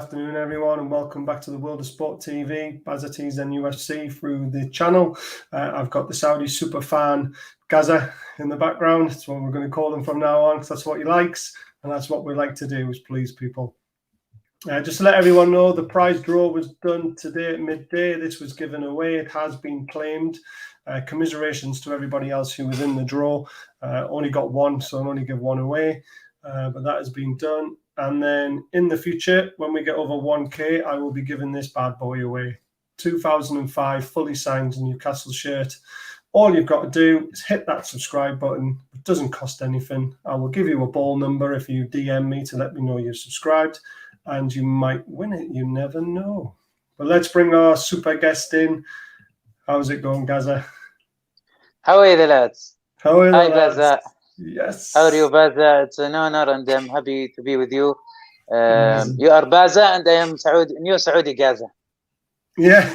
afternoon, everyone, and welcome back to the World of Sport TV, Bazati's NUFC through the channel. I've got the Saudi super fan Gaza in the background. That's what we're going to call him from now on, because that's what he likes, and that's what we like to do, is please people. Just to let everyone know, the prize draw was done today at midday. This was given away. It has been claimed. Commiserations to everybody else who was in the draw. Only got one, so I'll only give one away. But that has been done. And then in the future, when we get over 1K, I will be giving this bad boy away. 2005 fully signed Newcastle shirt. All you've got to do is hit that subscribe button. It doesn't cost anything. I will give you a ball number if you DM me to let me know you're subscribed, and you might win it. You never know. But let's bring our super guest in. How's it going, Gaza? How are you, lads? How are you, Hi, lads? Gaza. Yes. How are you, Baza? It's an honor, and I'm happy to be with you. You are Baza, and I am new Saudi Gaza. Yeah.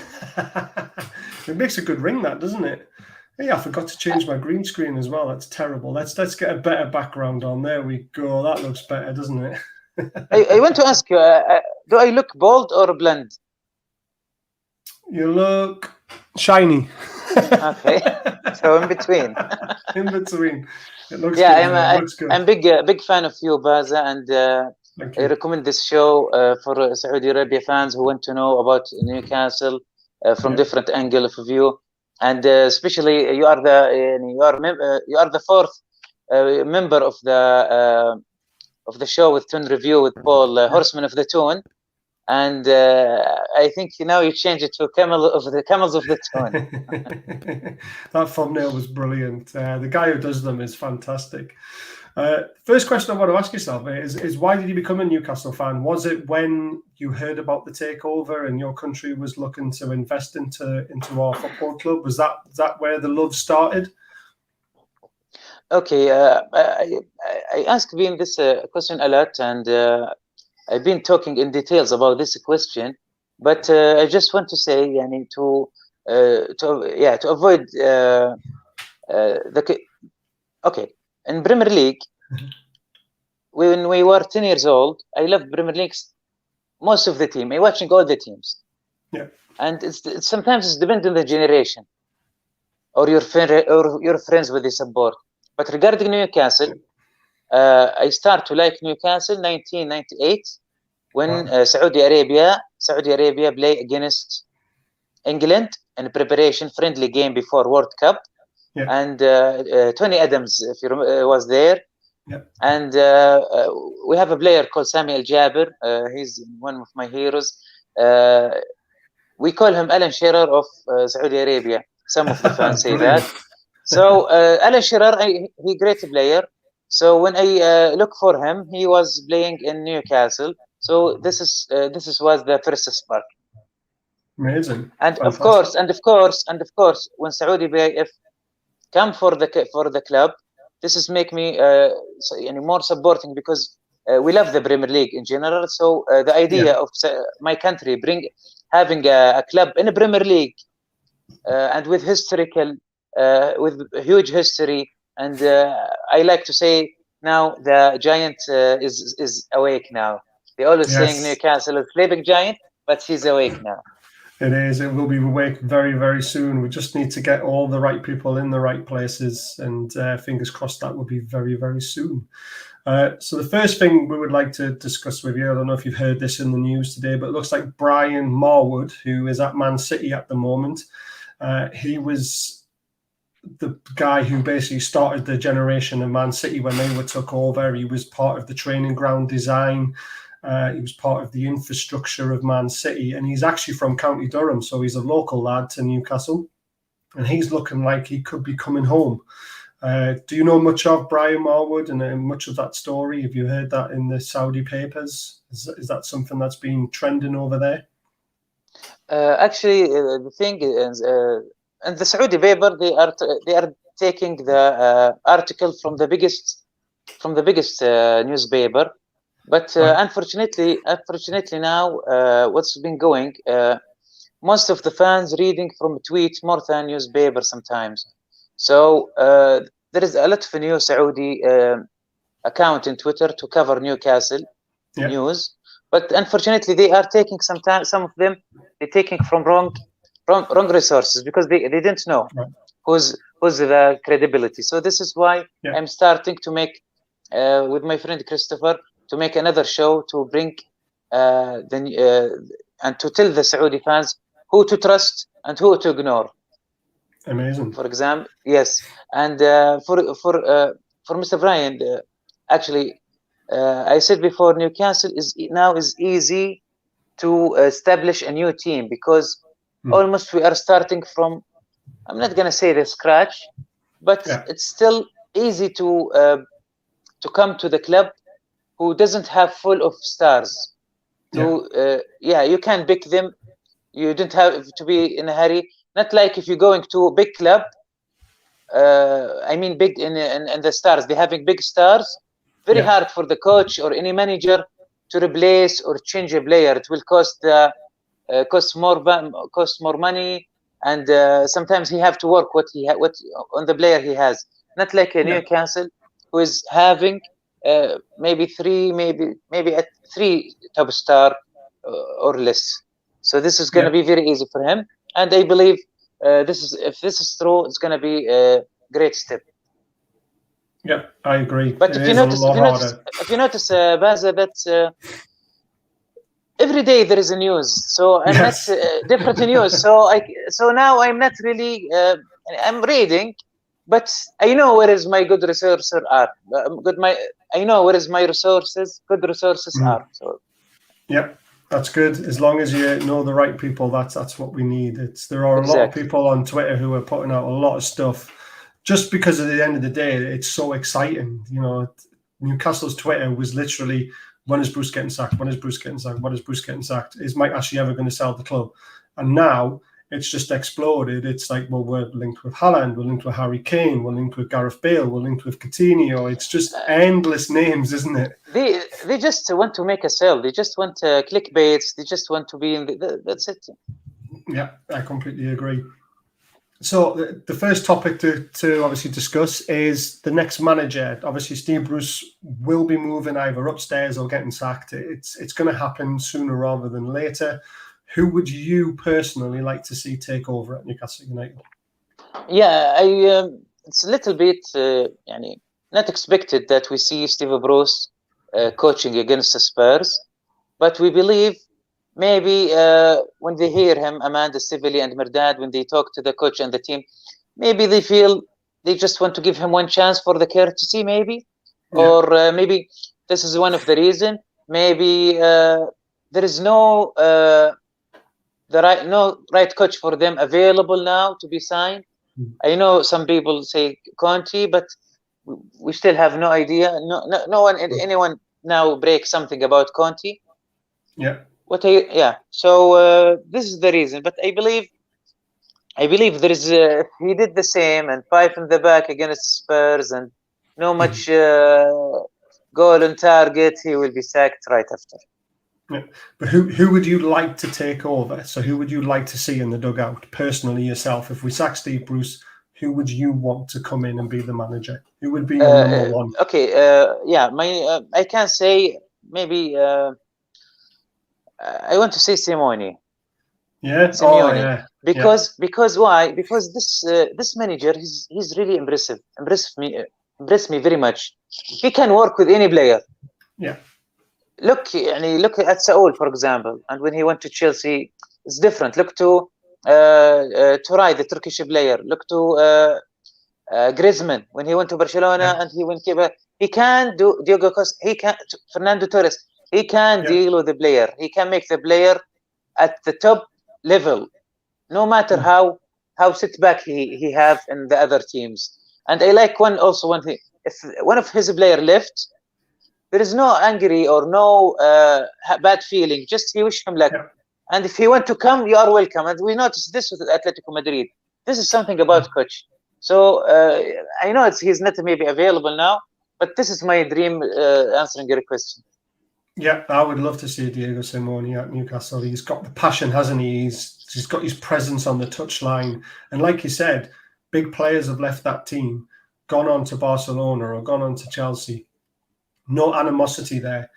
It makes a good ring, that, doesn't it? Yeah, I forgot to change my green screen as well. That's terrible. Let's get a better background on. There we go. That looks better, doesn't it? I want to ask you, do I look bold or blonde? You look shiny. Okay, so in between. In between. It looks good. I'm big fan of you, Baza, and I recommend this show for Saudi Arabia fans who want to know about Newcastle from different angle of view, and especially you are the fourth member of the show with Tune Review with Paul, Horseman of the Tune. And I think now you change it to Camels of the Tune. That thumbnail was brilliant. The guy who does them is fantastic. First question I want to ask yourself is why did you become a Newcastle fan? Was it when you heard about the takeover and your country was looking to invest into our football club? Was that where the love started? Okay, I asked Beam this question a lot, and I've been talking in details about this question, but I just want to say, to avoid in Premier League, when we were 10 years old, I loved Premier League, most of the team. I'm watching all the teams. Yeah, and it's sometimes it depends on the generation or your friends with the support. But regarding Newcastle, I start to like Newcastle 1998 when Saudi Arabia play against England in preparation friendly game before World Cup, and Tony Adams was there, and we have a player called Sami Al Jabir. He's one of my heroes. We call him Alan Shearer of Saudi Arabia. Some of the fans say that. So Alan Shearer, he great player. So when I look for him, he was playing in Newcastle. So this was the first spark. Amazing. And of course, when Saudi BIF come for the club, this is make me more supporting, because we love the Premier League in general. So the idea of my country having a club in the Premier League and with huge history. And I like to say now the giant is awake now. They always saying Newcastle is sleeping giant, but he's awake now. It is. It will be awake very, very soon. We just need to get all the right people in the right places, and fingers crossed that will be very, very soon. So the first thing we would like to discuss with you, I don't know if you've heard this in the news today, but it looks like Brian Marwood, who is at Man City at the moment, he was the guy who basically started the generation of Man City when they were took over. He was part of the training ground design. He was part of the infrastructure of Man City, and he's actually from County Durham, so he's a local lad to Newcastle, and he's looking like he could be coming home. Do you know much of Brian Marwood and much of that story? Have you heard that in the Saudi papers? Is that something that's been trending over there? Actually, the thing is, and the Saudi paper, they are taking the article from the biggest newspaper, but unfortunately now what's been going, most of the fans reading from tweets more than newspaper sometimes. So there is a lot of new Saudi account in Twitter to cover Newcastle news, But unfortunately, they are taking some of them they're taking from wrong resources because they didn't know who's the credibility. So this is why I'm starting to make with my friend Christopher to make another show to bring and to tell the Saudi fans who to trust and who to ignore. Amazing. For example, yes, and for Mr. Brian, actually, I said before, Newcastle is easy to establish a new team because almost we are starting from, I'm not gonna say the scratch, but it's still easy to come to the club who doesn't have full of stars. You can pick them. You don't have to be in a hurry. Not like if you're going to a big club. I mean, big in the stars. They're having big stars. Very hard for the coach or any manager to replace or change a player. It will cost more money, and sometimes he have to work what on the player he has. Not like a Newcastle who is having maybe three top star or less. So this is going to be very easy for him, and I believe if this is true, it's going to be a great step. Yeah, I agree. But if you notice, Baza, that every day there is a news, so I'm not different news. So now I'm not really. I'm reading, but I know where is my good resources are. I know where is my resources. Good resources are. So. Yeah, that's good. As long as you know the right people, that's what we need. There are a lot of people on Twitter who are putting out a lot of stuff. Just because at the end of the day, it's so exciting. You know, Newcastle's Twitter was literally, when is Bruce getting sacked? When is Bruce getting sacked? When is Bruce getting sacked? Is Mike Ashley ever going to sell the club? And now it's just exploded. It's like, well, we're linked with Haaland, we're linked with Harry Kane, we're linked with Gareth Bale, we're linked with Coutinho. It's just endless names, isn't it? They just want to make a sale. They just want clickbaits. They just want to be in that's it. Yeah, I completely agree. So the first topic to obviously discuss is the next manager. Obviously, Steve Bruce will be moving either upstairs or getting sacked. It's going to happen sooner rather than later. Who would you personally like to see take over at Newcastle United? Yeah, it's a little bit not expected that we see Steve Bruce coaching against the Spurs, but we believe maybe when they hear him, Amanda, Sivili, and Merdad, when they talk to the coach and the team, maybe they feel they just want to give him one chance for the courtesy, maybe, or maybe this is one of the reason. Maybe there is no right coach for them available now to be signed. I know some people say Conte, but we still have no idea. Anyone now break something about Conte. Yeah. So this is the reason, but I believe there is he did the same and 5 in the back against Spurs and no much goal on target. He will be sacked right after. Yeah. But who would you like to take over? So who would you like to see in the dugout personally yourself? If we sack Steve Bruce, who would you want to come in and be the manager? Who would be your number one? Okay, I can say maybe. I want to say Simone. Yeah. Simeone. Oh, yeah. Because why? Because this manager he's really impressed me very much. He can work with any player. Yeah. Look at Saul, for example, and when he went to Chelsea, it's different. Look to Turay, the Turkish player. Look to Griezmann when he went to Barcelona and he can do Diogo Costa. He can Fernando Torres. He can deal with the player. He can make the player at the top level, no matter how setback he have in the other teams. And I like if one of his player left, there is no angry or no bad feeling. Just he wish him luck. Yeah. And if he want to come, you are welcome. And we noticed this with Atletico Madrid. This is something about coach. So I know he's not maybe available now, but this is my dream answering your question. Yeah, I would love to see Diego Simeone at Newcastle. He's got the passion, hasn't he? He's got his presence on the touchline. And like you said, big players have left that team, gone on to Barcelona or gone on to Chelsea. No animosity there.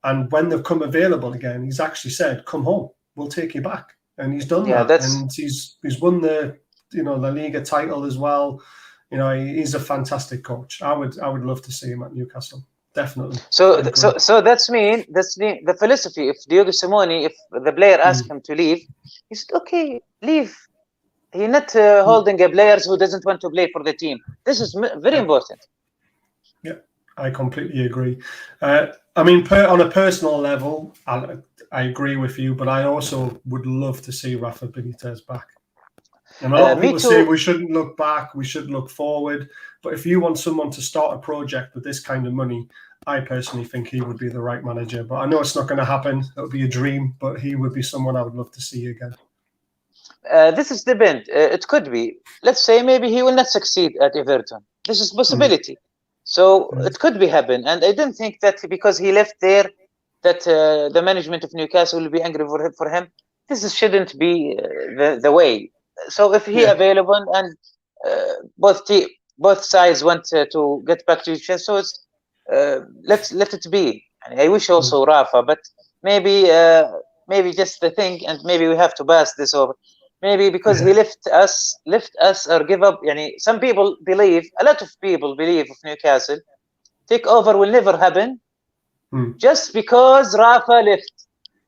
And when they've come available again, he's actually said, "Come home, we'll take you back." And he's done that. And he's won the La Liga title as well. He's a fantastic coach. I would love to see him at Newcastle. Definitely. So that's the philosophy. If Diego Simone, if the player asked him to leave, he said, "Okay, leave." He's not holding a players who doesn't want to play for the team. This is very important. Yeah, I completely agree. I mean, on a personal level, I agree with you, but I also would love to see Rafa Benitez back. And a lot of people say we shouldn't look back, we should look forward. But if you want someone to start a project with this kind of money, I personally think he would be the right manager. But I know it's not going to happen. It would be a dream, but he would be someone I would love to see again. This is depend. It could be. Let's say maybe he will not succeed at Everton. This is possibility. So it could be happen. And I don't think that because he left there, that the management of Newcastle will be angry for him. This shouldn't be the way. So if he available and both sides want to get back to each other, so it's let it be. And I wish also Rafa, but maybe just the thing, and maybe we have to pass this over. Maybe because he left us or give up. Some people believe, a lot of people believe of Newcastle, takeover will never happen, just because Rafa left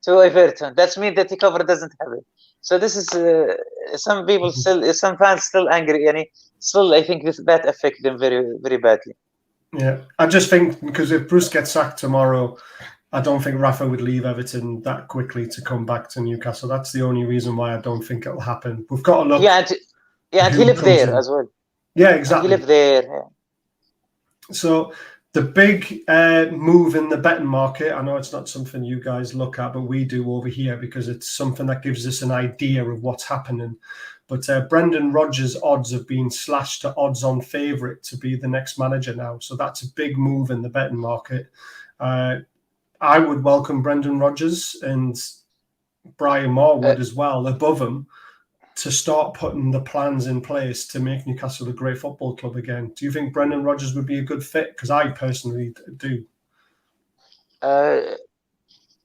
to Everton. That means the takeover doesn't happen. So this is some people some fans still angry. Still, I think that affects them very, very badly. Yeah, I just think because if Bruce gets sacked tomorrow, I don't think Rafa would leave Everton that quickly to come back to Newcastle. That's the only reason why I don't think it'll happen. We've got to look. And he lived there as well. Yeah, exactly. He lived there. Yeah. So the big move in the betting market, I know it's not something you guys look at, but we do over here because it's something that gives us an idea of what's happening. But Brendan Rodgers' odds have been slashed to odds-on favourite to be the next manager now. So that's a big move in the betting market. I would welcome Brendan Rodgers and Brian Marwood as well above him to start putting the plans in place to make Newcastle a great football club again. Do you think Brendan Rodgers would be a good fit? Because I personally do.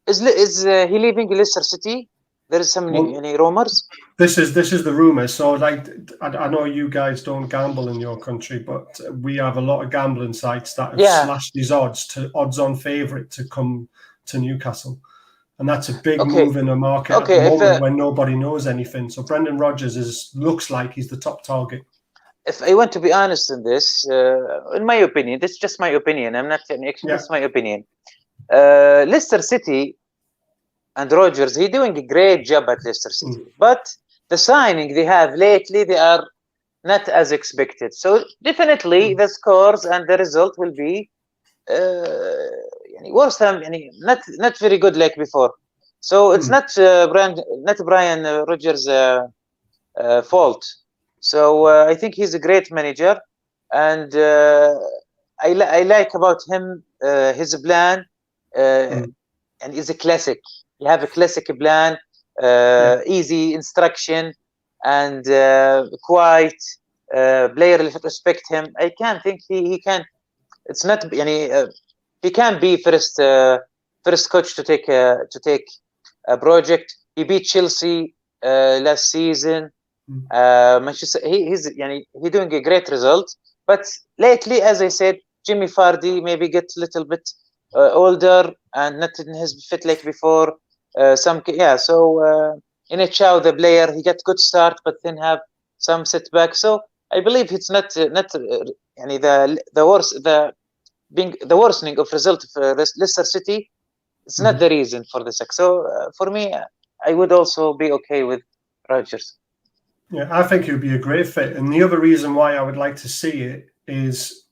Is he leaving Leicester City? There is some rumors. This is the rumor. So, I know you guys don't gamble in your country, but we have a lot of gambling sites that have slashed these odds to odds-on favourite to come to Newcastle, and that's a big move in the market at the moment when nobody knows anything. So, Brendan Rodgers looks like he's the top target. If I want to be honest in this, in my opinion, this is just my opinion. I'm not an expert. That's my opinion. Leicester City and Rodgers, he's doing a great job at Leicester City. But the signing they have lately, they are not as expected. So definitely the scores and the result will be worse than not very good like before. So it's not Brian Rodgers' fault. So I think he's a great manager, and I like about him his plan, and it's a classic. You have a classic plan, easy instruction, and quiet. Player respect him. I can't think he can. It's not he can be first coach to take a project. He beat Chelsea last season. Manchester. He's doing a great result. But lately, as I said, Jimmy Vardy maybe get a little bit older and not in his fit like before. So Chow, the player, he got good start, but then have some setback. So I believe it's not the worsening of result of Leicester City. It's not the reason for the success. So for me, I would also be okay with Rodgers. Yeah, I think it would be a great fit. And the other reason why I would like to see it is,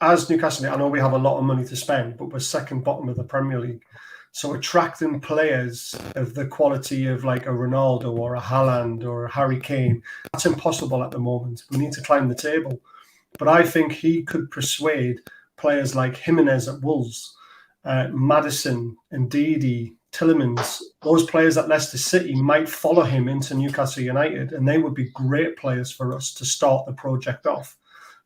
as Newcastle, I know we have a lot of money to spend, but we're second bottom of the Premier League. So attracting players of the quality of like a Ronaldo or a Haaland or a Harry Kane, that's impossible at the moment. We need to climb the table. But I think he could persuade players like Jimenez at Wolves, Maddison, Ndidi, Tielemans, those players at Leicester City might follow him into Newcastle United, and they would be great players for us to start the project off.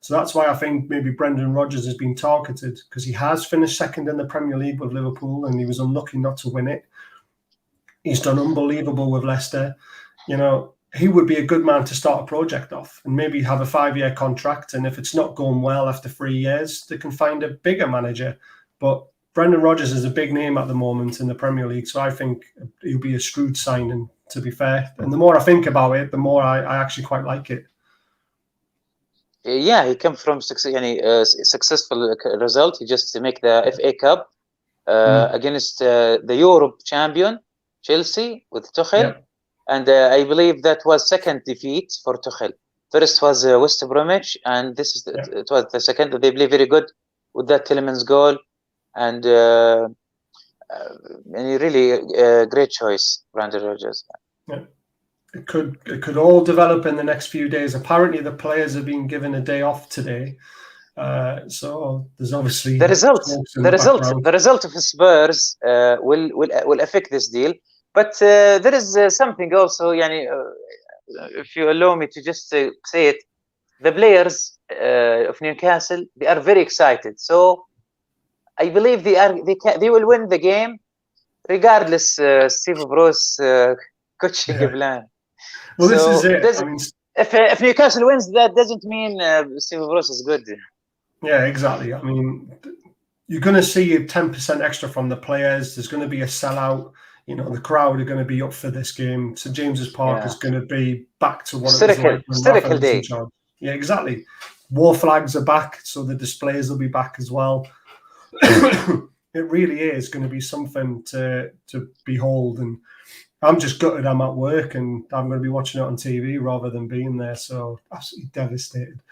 So that's why I think maybe Brendan Rodgers has been targeted, because he has finished second in the Premier League with Liverpool and he was unlucky not to win it. He's done unbelievable with Leicester. You know, he would be a good man to start a project off and maybe have a 5-year contract. And if it's not going well after 3 years, they can find a bigger manager. But Brendan Rodgers is a big name at the moment in the Premier League. So I think he'll be a shrewd signing, to be fair. And the more I think about it, the more I actually quite like it. Yeah, he came from successful result. He just make the FA Cup against the Europe champion Chelsea with Tuchel. Yeah. And I believe that was second defeat for Tuchel. First was West Bromwich, and this is it was the second. They play very good with that Tielemans goal, and really great choice, Brendan Rodgers. Yeah. It could all develop in the next few days. Apparently, the players have been given a day off today, so there's obviously the result of Spurs will affect this deal. But there is something also, if you allow me to just say it, the players of Newcastle, they are very excited. So I believe they will win the game, regardless Steve Bruce coaching plan. Well, so this is it. I mean, if Newcastle wins, that doesn't mean Steve Bruce is good. Yeah, exactly. I mean, you're going to see 10% extra from the players. There's going to be a sellout. You know, the crowd are going to be up for this game. St James's Park is going to be back to what it was like when Rafa was in charge. Yeah, exactly. War flags are back, so the displays will be back as well. It really is going to be something to behold. And I'm just gutted I'm at work and I'm going to be watching it on TV rather than being there. So absolutely devastated.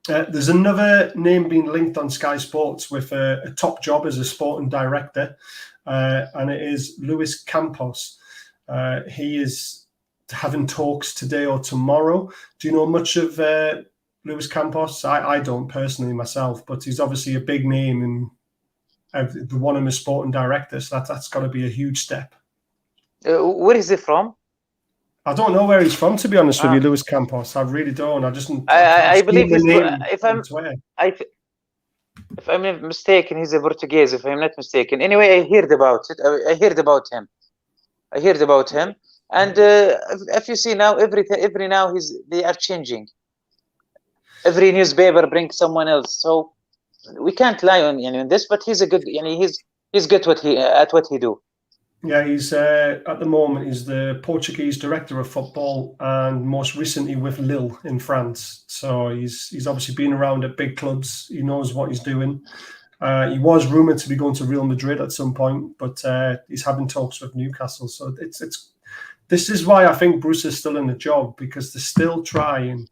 There's another name being linked on Sky Sports with a top job as a sporting director. And it is Luis Campos. He is having talks today or tomorrow. Do you know much of Luis Campos? I don't personally myself, but he's obviously a big name and the one of his sporting director. So that's got to be a huge step. Where is he from? I don't know where he's from, to be honest with you, Luis Campos. I really don't. I believe he's if I'm not mistaken, he's a Portuguese, if I'm not mistaken. Anyway, I heard about it. I heard about him. And if you see now, every now they are changing. Every newspaper brings someone else. So we can't lie on this. But he's a good. He's good at what he do. Yeah, he's at the moment he's the Portuguese director of football and most recently with Lille in France. So he's obviously been around at big clubs. He knows what he's doing. He was rumored to be going to Real Madrid at some point, but he's having talks with Newcastle. So this is why I think Bruce is still in the job, because they're still trying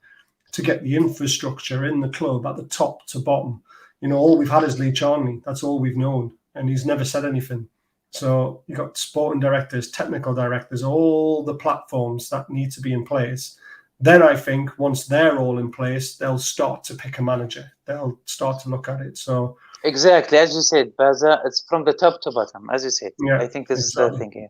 to get the infrastructure in the club at the top to bottom. You know, all we've had is Lee Charnley. That's all we've known, and he's never said anything. So you've got sporting directors, technical directors, all the platforms that need to be in place. Then I think once they're all in place, they'll start to pick a manager. They'll start to look at it. So exactly, as you said, Baza, it's from the top to bottom, as you said. Yeah, I think this is the thinking.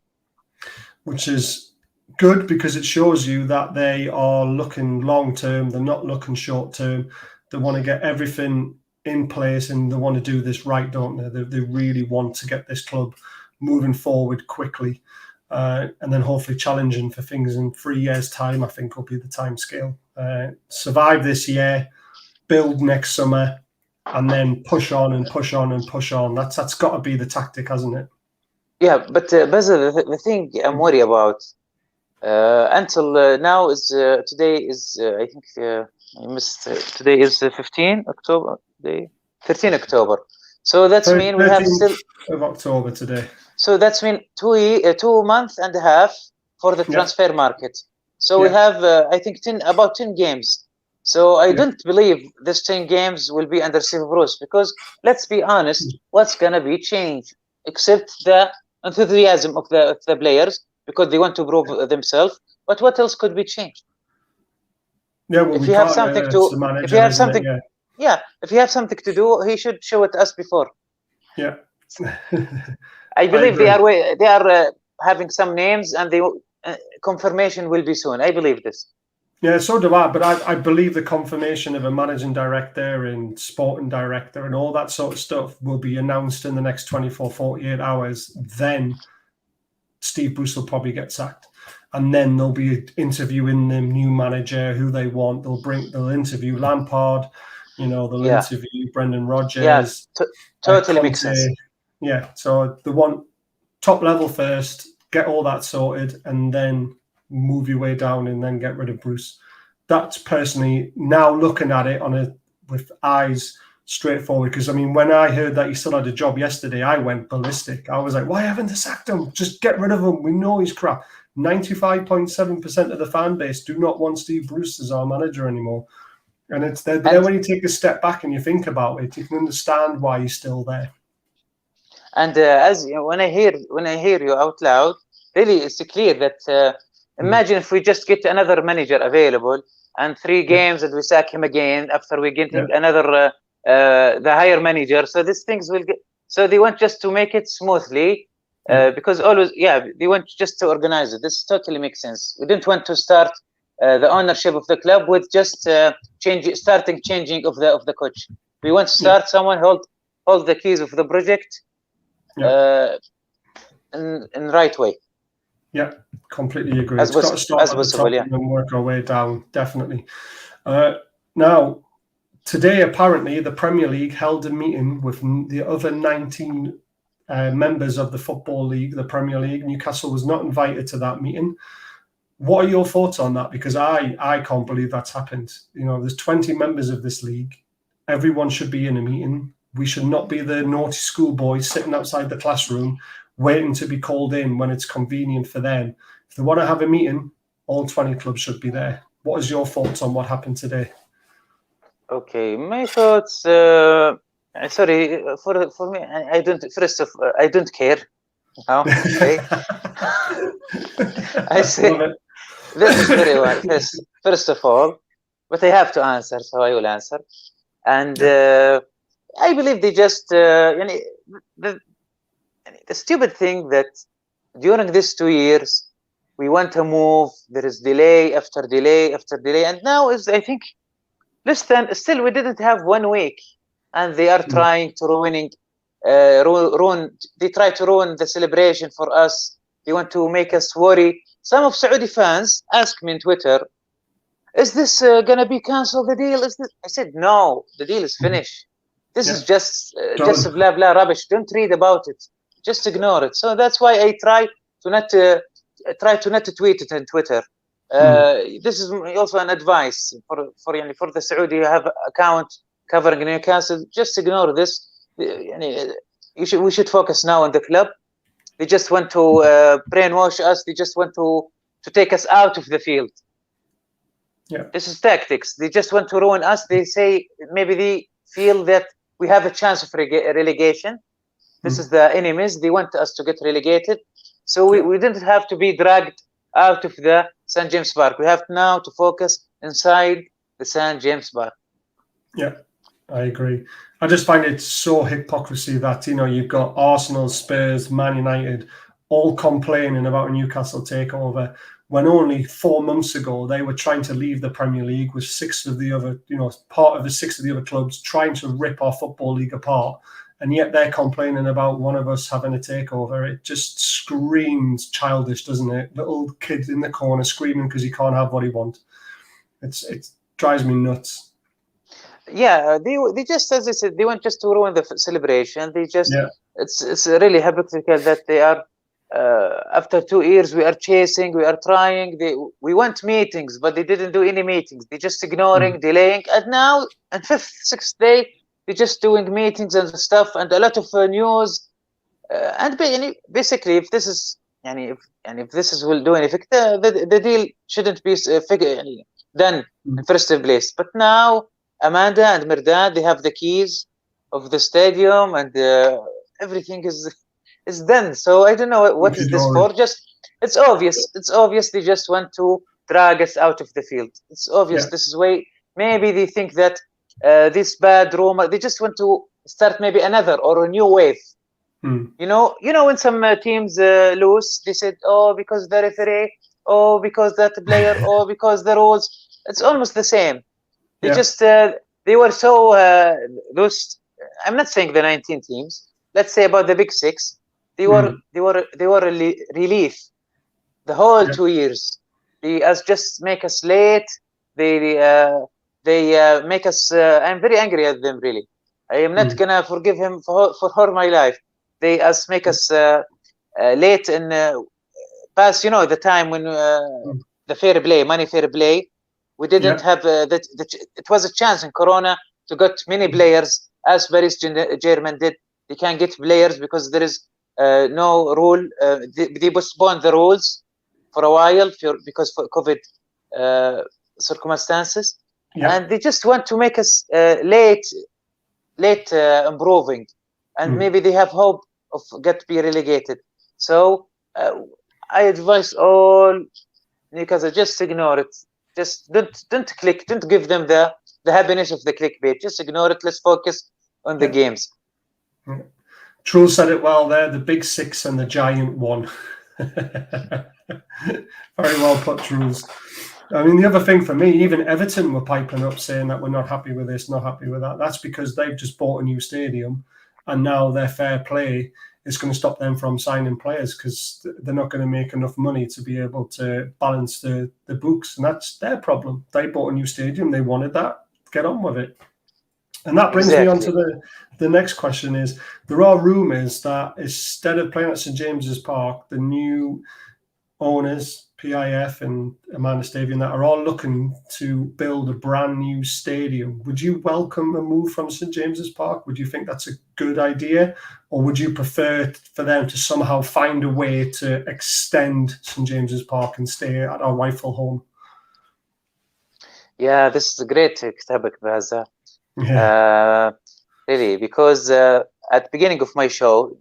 Which is good because it shows you that they are looking long term. They're not looking short term. They want to get everything in place and they want to do this right, don't they? They really want to get this club moving forward quickly, and then hopefully challenging for things in 3 years' time, I think will be the time scale. Survive this year, build next summer, and then push on and push on and push on. That's got to be the tactic, hasn't it? Yeah, but Baza, the thing I'm worried about until now is today is I think I missed today is 15 October, 13 October. So that's mean we have still of October today. So that's mean 2 months and a half for the transfer market. So we have I think about 10 games. So I don't believe this 10 games will be under Steve Bruce, because let's be honest, what's gonna be changed except the enthusiasm of the players because they want to prove themselves. But what else could be changed? Yeah, well, if you have something if you have something, if you have something to do, he should show it us before. Yeah. I believe they are having some names, and the confirmation will be soon. I believe this. Yeah, so do I. But I believe the confirmation of a managing director and sporting director and all that sort of stuff will be announced in the next 24, 48 hours. Then Steve Bruce will probably get sacked. And then they'll be interviewing the new manager who they want. They'll interview Lampard, they'll interview Brendan Rodgers. Yeah, totally makes Conte. sense. Yeah, so they want top level first, get all that sorted, and then move your way down and then get rid of Bruce. That's personally, now looking at it with eyes straightforward, because I mean, when I heard that he still had a job yesterday, I went ballistic. I was like, why haven't they sacked him? Just get rid of him. We know he's crap. 95.7% of the fan base do not want Steve Bruce as our manager anymore. And it's there. But then when you take a step back and you think about it, you can understand why he's still there. And as you know, when I hear you out loud, really, it's clear that imagine if we just get another manager available and 3 games and we sack him again after we get another the higher manager. So these things will get. So they want just to make it smoothly. Because always, they want just to organize it. This totally makes sense. We didn't want to start the ownership of the club with just changing of the coach. We want to start someone hold the keys of the project in right way. Yeah, completely agree. As it's got to start as at possible, the top and work our way down, definitely. Now, today, apparently, the Premier League held a meeting with the other 19 members of the Football League, the Premier League. Newcastle was not invited to that meeting. What are your thoughts on that? Because I can't believe that's happened. There's 20 members of this league. Everyone should be in a meeting. We should not be the naughty schoolboys sitting outside the classroom waiting to be called in when it's convenient for them. If they want to have a meeting, all 20 clubs should be there. What is your thoughts on what happened today? Okay, my thoughts. Sorry for me. I don't care. No, okay. I say this is very well. First of all, but I have to answer, so I will answer. And I believe they just the stupid thing that during these 2 years we want to move. There is delay after delay after delay, and now is, I think, still we didn't have 1 week, and they are trying to ruin. They try to ruin the celebration for us. They want to make us worry. Some of Saudi fans asked me on Twitter, "Is this gonna be cancelled? The deal is this?" I said, "No, the deal is finished. This is just blah blah rubbish. Don't read about it. Just ignore it." So that's why I try to not tweet it on Twitter. This is also an advice for the Saudi account covering Newcastle. Just ignore this. We should focus now on the club. They just want to brainwash us. They just want to take us out of the field. Yeah, this is tactics. They just want to ruin us. They say maybe they feel that we have a chance of relegation. This is the enemies. They want us to get relegated. So we didn't have to be dragged out of the St. James Park. We have now to focus inside the St. James Park. Yeah, I agree. I just find it so hypocrisy that, you've got Arsenal, Spurs, Man United all complaining about a Newcastle takeover when only 4 months ago they were trying to leave the Premier League with 6 of the other, part of the 6 of the other clubs trying to rip our Football League apart. And yet they're complaining about one of us having a takeover. It just screams childish, doesn't it? Little kid in the corner screaming because he can't have what he wants. It drives me nuts. Yeah, they just, as I said, they want just to ruin the celebration. They just, it's really hypocritical that they are, after 2 years, we are chasing, we are trying. We want meetings, but they didn't do any meetings. They just ignoring, delaying. And now, on 5th, 6th day, they're just doing meetings and stuff and a lot of news. And basically, if this is, if this is will do anything, the deal shouldn't be done in first place. But now, Amanda and Mirdad, they have the keys of the stadium and everything is done. So I don't know what is this for. Just it's obvious. It's obvious they just want to drag us out of the field. It's obvious. This is why maybe they think that this bad rumor. They just want to start maybe another or a new wave. You know when some teams lose, they said, "Oh, because the referee. Oh, because that player. Oh, because the rules." It's almost the same. They Yeah. just they were so those. I'm not saying the 19 teams. Let's say about the big six. They were relief the whole Yeah. 2 years. They just make us late. They make us. I'm very angry at them. Really, I am not gonna forgive him for my life. They make us late in past. You know, the time when the fair play, money fair play. We didn't have that. It was a chance in Corona to get many players, as Paris German did. They can't get players because there is no rule. They postponed the rules for a while because for COVID circumstances, and they just want to make us late improving, and maybe they have hope of get to be relegated. So I advise all Newcastle, just ignore it. Just don't click. Don't give them the happiness of the clickbait. Just ignore it. Let's focus on the games. Truls said it well there. The big six and the giant one. Very well put, Truls. I mean, the other thing for me, even Everton were piping up saying that we're not happy with this, not happy with that. That's because they've just bought a new stadium, and now their fair play is going to stop them from signing players because they're not going to make enough money to be able to balance the books, and that's their problem. They bought a new stadium, they wanted that, get on with it. And that brings me on to the next question is, there are rumours that instead of playing at St James's Park, the new owners, PIF and Amanda Stadium, that are all looking to build a brand new stadium. Would you welcome a move from St James's Park? Would you think that's a good idea? Or would you prefer for them to somehow find a way to extend St James's Park and stay at our rightful home? Yeah, this is a great topic, Baza. Really, because at the beginning of my show,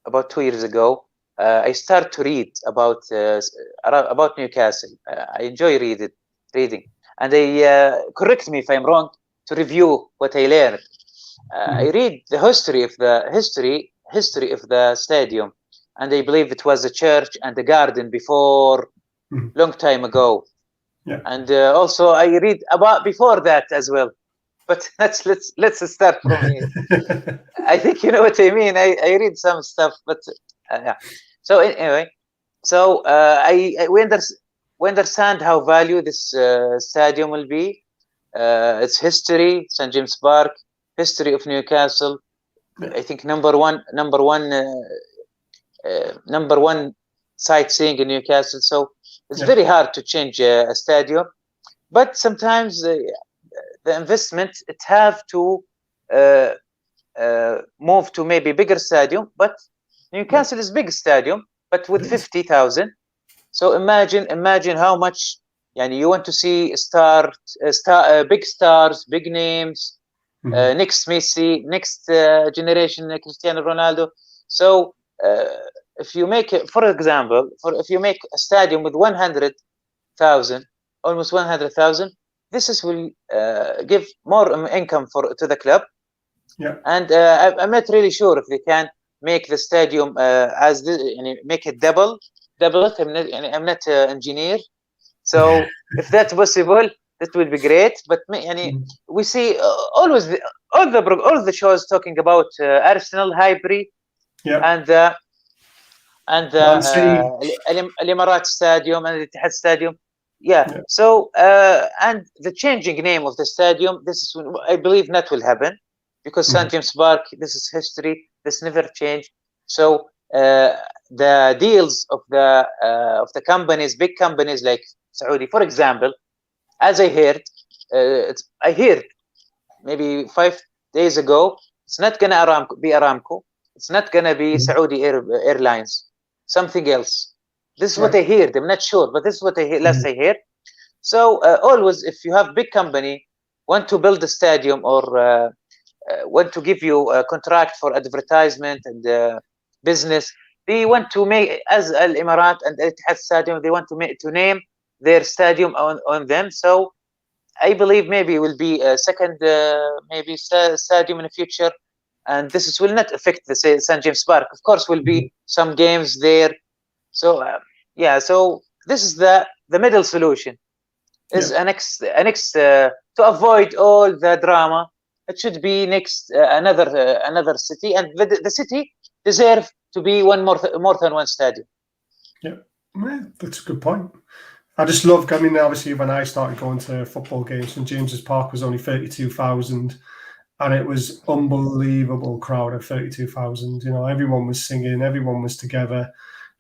about 2 years ago, I started to read about Newcastle. I enjoy reading, and they correct me if I'm wrong to review what I learned. I read the history of the stadium, and I believe it was a church and a garden before, long time ago. Yeah. And also I read about before that as well. But let's start from here. I think you know what I mean. I read some stuff, but yeah. So anyway, so we understand how value this stadium will be. Its history, St James Park, history of Newcastle. I think number one sightseeing in Newcastle. So it's very hard to change a stadium, but sometimes the investment it have to move to maybe bigger stadium. But Newcastle is big stadium, but with 50,000. So imagine how much. You want to see big stars, big names, next Messi, next generation Cristiano Ronaldo. So if you make it, for example, if you make a stadium with 100,000, almost 100,000, this will give more income to the club. Yeah. And I'm not really sure if they can make the stadium make it double it. I'm not an engineer, so if that's possible, that would be great. But we see all the shows talking about Arsenal, Highbury, and Al-Emirat Stadium and Al-Ittihad Stadium. Yeah. So and the changing name of the stadium, this is I believe that will happen because St James Park, this is history, this never changed. So the deals of the companies, big companies like Saudi, for example, as I heard maybe 5 days ago, it's not gonna be Aramco, it's not gonna be Saudi Airlines, something else. This is what I heard. I'm not sure, but this is what I heard. Last I heard. So always, if you have big company want to build a stadium or want to give you a contract for advertisement and business, they want to make as Al Emirat and Al-Ittihad Stadium. They want to name their stadium on them. So I believe maybe it will be a second maybe stadium in the future, and this will not affect the St James Park. Of course, will be some games there. So yeah, so this is the middle solution. is next to avoid all the drama. It should be next another city, and the city deserve to be more than one stadium. Yeah, that's a good point. I just love. I mean, obviously, when I started going to football games, St James's Park was only 32,000, and it was unbelievable crowd of 32,000. You know, everyone was singing, everyone was together.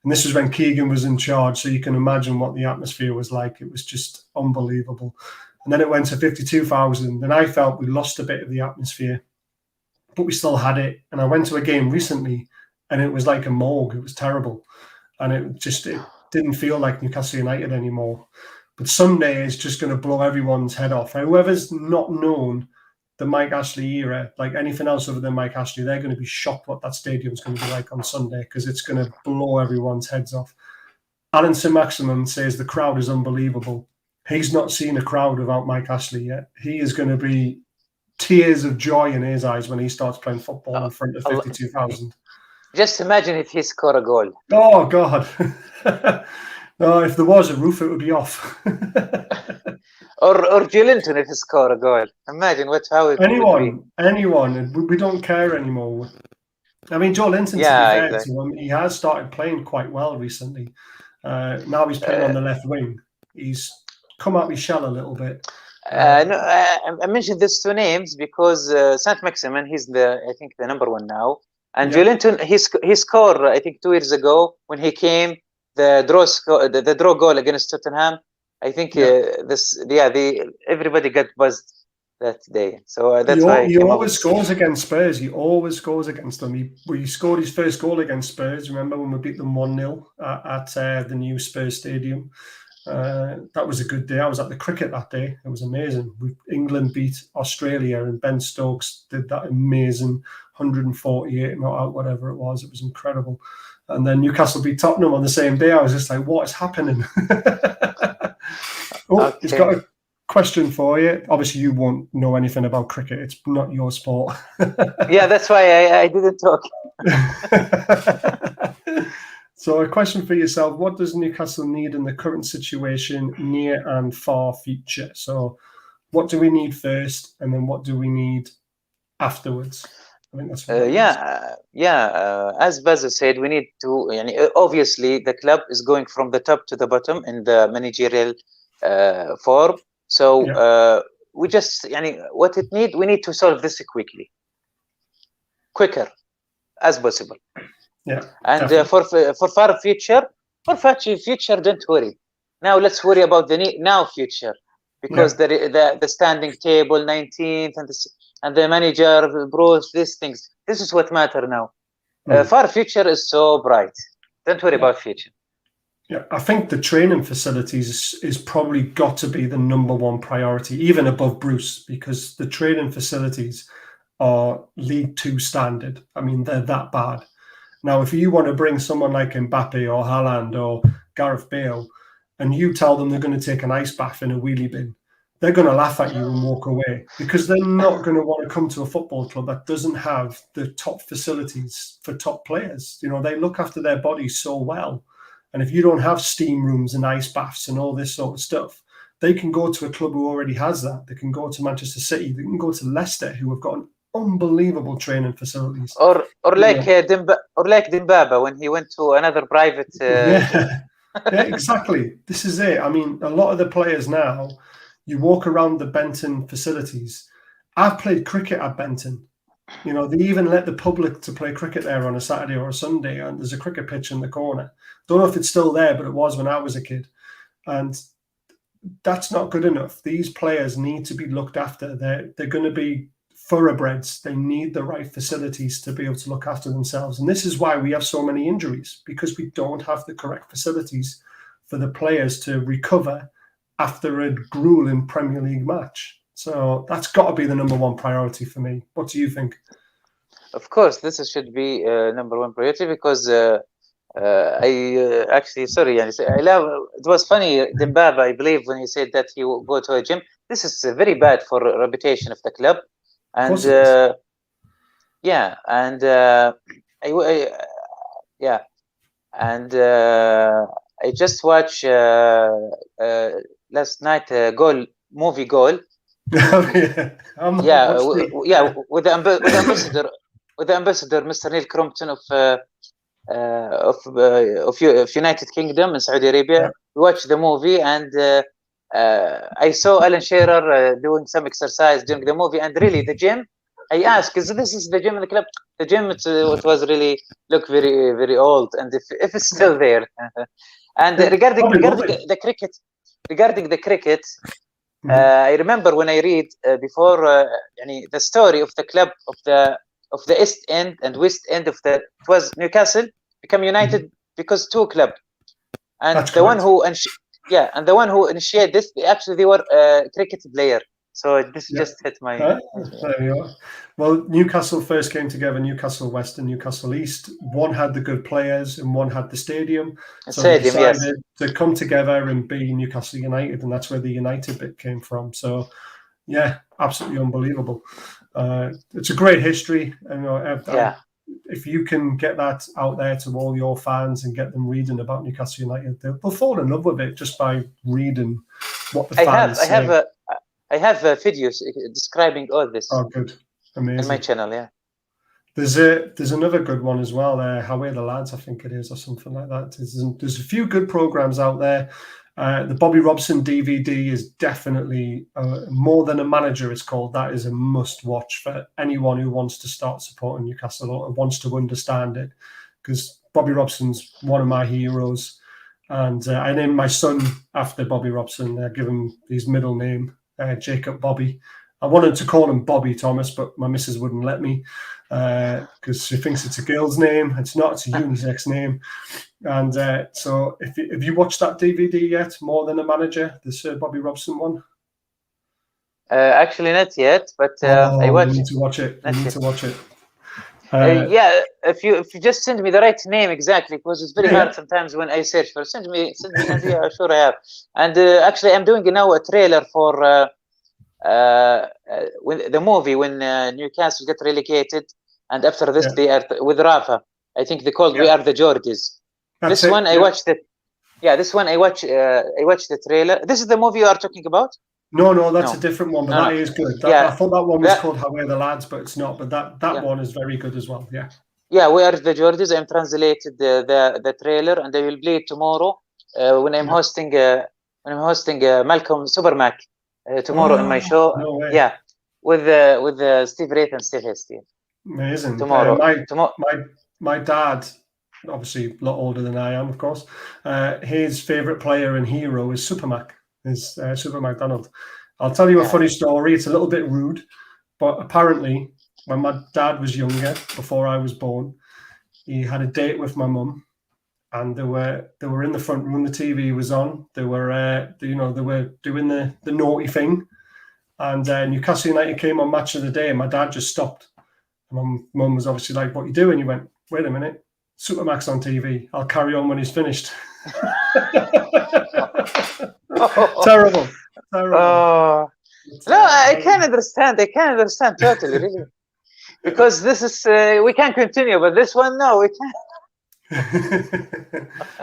And this was when Keegan was in charge, so you can imagine what the atmosphere was like. It was just unbelievable. And then it went to 52,000, and I felt we lost a bit of the atmosphere, but we still had it. And I went to a game recently, and it was like a morgue. It was terrible. And it didn't feel like Newcastle United anymore. But Sunday is just going to blow everyone's head off. Whoever's not known the Mike Ashley era, like anything else other than Mike Ashley, they're going to be shocked what that stadium's going to be like on Sunday, because it's going to blow everyone's heads off. Alan St-Maximin says the crowd is unbelievable. He's not seen a crowd without Mike Ashley yet. He is going to be tears of joy in his eyes when he starts playing football in front of 52,000. Just imagine if he scored a goal. Oh, God. No, if there was a roof, it would be off. Or Joelinton if he scored a goal. Imagine how it would be. Anyone. We don't care anymore. I mean, Joelinton, to be fair to him, he has started playing quite well recently. Now he's playing on the left wing. He's come out of his shell a little bit. I mentioned these two names because Saint-Maximin, he's I think the number one now. And Joelinton, he scored, I think 2 years ago when he came, the draw goal against Tottenham. I think everybody got buzzed that day. So that's why he always scores against Spurs. He always scores against them. He scored his first goal against Spurs. Remember when we beat them 1-0 at the new Spurs stadium? That was a good day. I was at the cricket that day. It was amazing. England beat Australia, and Ben Stokes did that amazing 148 not out, whatever it was. It was incredible. And then Newcastle beat Tottenham on the same day. I was just like, what is happening? He's got a question for you. Obviously, you won't know anything about cricket. It's not your sport. Yeah, that's why I didn't talk. So a question for yourself: what does Newcastle need in the current situation, near and far future? So what do we need first, and then what do we need afterwards? I think that's as Baza said, we need to obviously the club is going from the top to the bottom in the managerial form. So we just what it need, we need to solve this quicker as possible. Yeah. And for far future, don't worry. Now let's worry about the now future, because the standing table 19th and the manager Bruce, these things. This is what matter now. Far future is so bright. Don't worry about future. Yeah, I think the training facilities is probably got to be the number one priority, even above Bruce, because the training facilities are League 2 standard. I mean, they're that bad. Now, if you want to bring someone like Mbappe or Haaland or Gareth Bale, and you tell them they're going to take an ice bath in a wheelie bin, they're going to laugh at you and walk away, because they're not going to want to come to a football club that doesn't have the top facilities for top players. You know, they look after their bodies so well. And if you don't have steam rooms and ice baths and all this sort of stuff, they can go to a club who already has that. They can go to Manchester City. They can go to Leicester, who have got unbelievable training facilities. Or like Dembaba when he went to another private. Yeah, exactly. This is it. I mean, a lot of the players now, you walk around the Benton facilities. I've played cricket at Benton. You know, they even let the public to play cricket there on a Saturday or a Sunday, and there's a cricket pitch in the corner. Don't know if it's still there, but it was when I was a kid. And that's not good enough. These players need to be looked after. They're going to be thoroughbreds. They need the right facilities to be able to look after themselves. And this is why we have so many injuries, because we don't have the correct facilities for the players to recover after a grueling Premier League match. So that's got to be the number one priority for me. What do you think? Of course, this should be number one priority, because I love. It was funny, Dembaba, I believe, when he said that he will go to a gym. This is very bad for reputation of the club, and I just watched last night movie goal. Yeah, with the ambassador, Mr. Neil Crompton of United Kingdom in Saudi Arabia. Yeah. We watched the movie, and I saw Alan Shearer doing some exercise during the movie, and really the gym. I asked, "Is this the gym in the club?" The gym, it was really look very, very old, and if it's still there. And regarding the cricket, I remember when I read before the story of the club of the East End and West End of it was Newcastle become united because two club, and That's the correct. one who initiated this, actually they were cricket player. So this just hit my. There you are. Well, Newcastle first came together, Newcastle West and Newcastle East. One had the good players and one had the stadium. So they decided to come together and be Newcastle United, and that's where the United bit came from. So, yeah, absolutely unbelievable. It's a great history. If you can get that out there to all your fans and get them reading about Newcastle United, they'll fall in love with it just by reading what the fans say. I have videos describing all this. Oh, good. Amazing. In my channel, yeah. There's another good one as well. How Are the Lads, I think it is, or something like that. There's a few good programs out there. The Bobby Robson DVD is definitely More Than a Manager. It's called. That is a must watch for anyone who wants to start supporting Newcastle or wants to understand it, because Bobby Robson's one of my heroes, and I named my son after Bobby Robson. I give him his middle name. Jacob Bobby. I wanted to call him Bobby Thomas, but my missus wouldn't let me because she thinks it's a girl's name. It's not. It's a unisex name. And so if you watched that DVD yet, More Than a Manager, the Sir Bobby Robson one? Actually, not yet, but I watched. You need to watch it. You need to watch it. If you just send me the right name exactly, because it's very hard sometimes when I search for. Send me. Yeah, sure I have. And actually, I'm doing now a trailer for when the movie when Newcastle get relegated, and after this they are with Rafa. I think they called "We Are the Geordies." This one I watched it. Yeah, this one I watched the trailer. This is the movie you are talking about? No, that's a different one, but that is good. I thought that one was called How Are the Lads, but it's not. But that one is very good as well. Yeah. Yeah, We Are the Geordies. I'm translated the trailer, and I will play it tomorrow when I'm hosting Malcolm Supermac tomorrow in my show. No way. Yeah, with Steve Wraith and Steve Hesty. Amazing. Tomorrow. My dad, obviously a lot older than I am, of course. His favorite player and hero is Supermac. Is Super McDonald. I'll tell you a funny story. It's a little bit rude, but apparently when my dad was younger, before I was born, he had a date with my mum, and they were in the front room. The TV was on. They were they were doing the naughty thing, and Newcastle United came on Match of the Day, and my dad just stopped. My mum was obviously like, "What are you doing?" He went, "Wait a minute, Supermac's on TV. I'll carry on when he's finished." Terrible. No, I can understand. I can understand totally, really, because this is we can continue, but this one, no, we can't.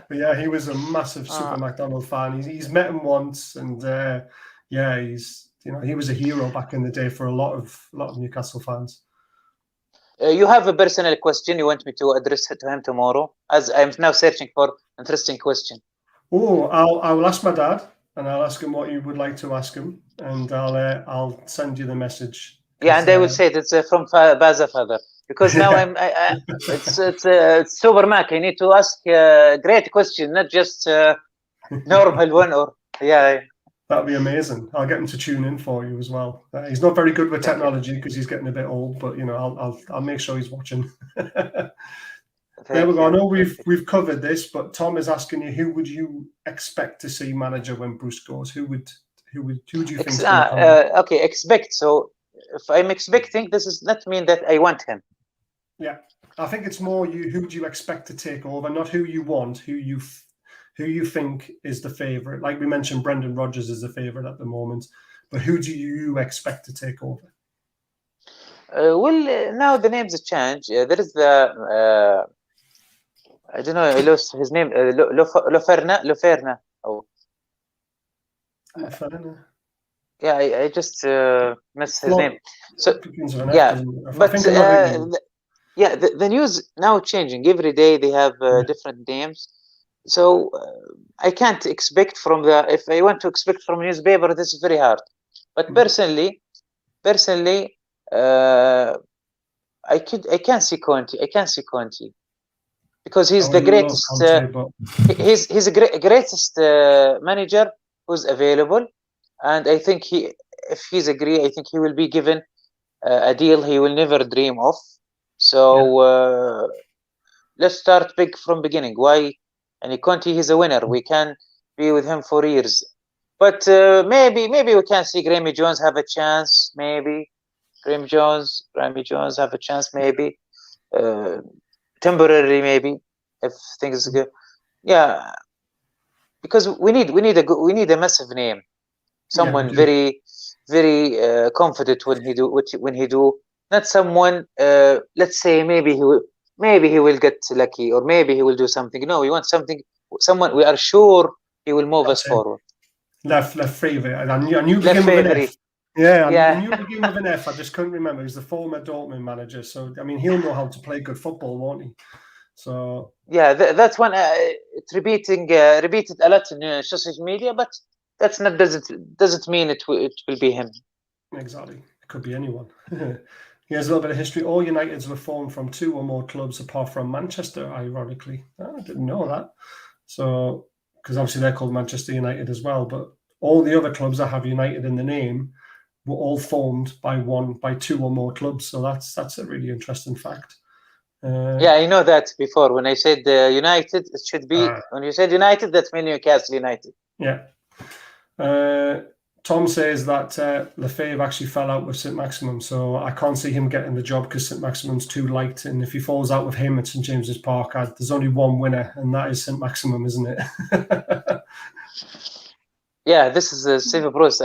But yeah, he was a massive Super McDonald fan. He's met him once, and he's he was a hero back in the day for a lot of Newcastle fans. You have a personal question you want me to address to him tomorrow, as I'm now searching for interesting question. Oh, I will ask my dad, and I'll ask him what you would like to ask him, and I'll send you the message. Yeah, and I will say it's from Baza father, because now it's Super Mac. I need to ask a great question, not just normal one or That'd be amazing. I'll get him to tune in for you as well. He's not very good with technology because he's getting a bit old, but I'll make sure he's watching. There we go. I know we've covered this, but Tom is asking you, who would you expect to see manager when Bruce goes? Who do you think? Okay, expect. So if I'm expecting, this does not mean that I want him. Yeah, I think it's more who do you expect to take over, not who you want, who you think is the favorite. Like we mentioned, Brendan Rodgers is the favorite at the moment, but who do you expect to take over? Now the names have changed. There is the I don't know. I lost his name. Loferna. Oh, Yeah, I just missed his name. So Begins with an F, yeah, doesn't it? I but think I know who you mean. yeah, the news now changing every day. They have different names, so I can't expect from the. If I want to expect from a newspaper, this is very hard. But personally, I can see Conte. I can see Conte because he's the You love greatest. Conte, but He's the greatest manager who's available, and I think if he's agree, I think he will be given a deal he will never dream of. So let's start big from beginning. Why? And Conte, he's a winner. We can be with him for years. But maybe we can see Grammy Jones have a chance. Maybe Grammy Jones have a chance. Maybe temporarily. Maybe if things go. Yeah, because we need a massive name. Someone very confident when he do. Not someone. Let's say maybe he will get lucky, or maybe he will do something. No, we want someone we are sure he will move us forward. Left favorite. I knew it began with an F. Yeah, I knew it began with an F. I just couldn't remember. He's the former Dortmund manager, so I mean he'll know how to play good football, won't he? So yeah, that's one. It's repeated a lot in social media, but that's not doesn't mean it will be him. Exactly, it could be anyone. Here's a little bit of history. All Uniteds were formed from 2 or more clubs, apart from Manchester. Ironically, I didn't know that. So, because obviously they're called Manchester United as well, but all the other clubs that have United in the name were all formed by 2 or more clubs. So that's a really interesting fact. Yeah, I know that before. When I said United, it should be when you said United, that's mean Newcastle United. Yeah. Tom says that Lefebvre actually fell out with St Maximum, so I can't see him getting the job because St Maximum's too light. And if he falls out with him at St James's Park, there's only one winner, and that is St Maximum, isn't it? Yeah, this is Steve Bruce.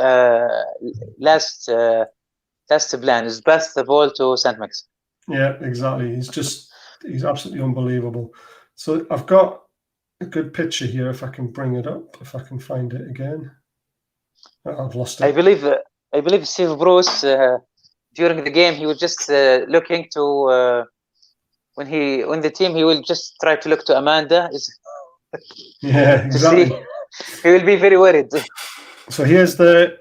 Last plan is pass the ball to St Max. Yeah, exactly. He's absolutely unbelievable. So I've got a good picture here. If I can bring it up, if I can find it again. I've lost it. I believe Steve Bruce during the game he was just looking to when the team he will just try to look to Amanda. Yeah, exactly. He will be very worried. So here's the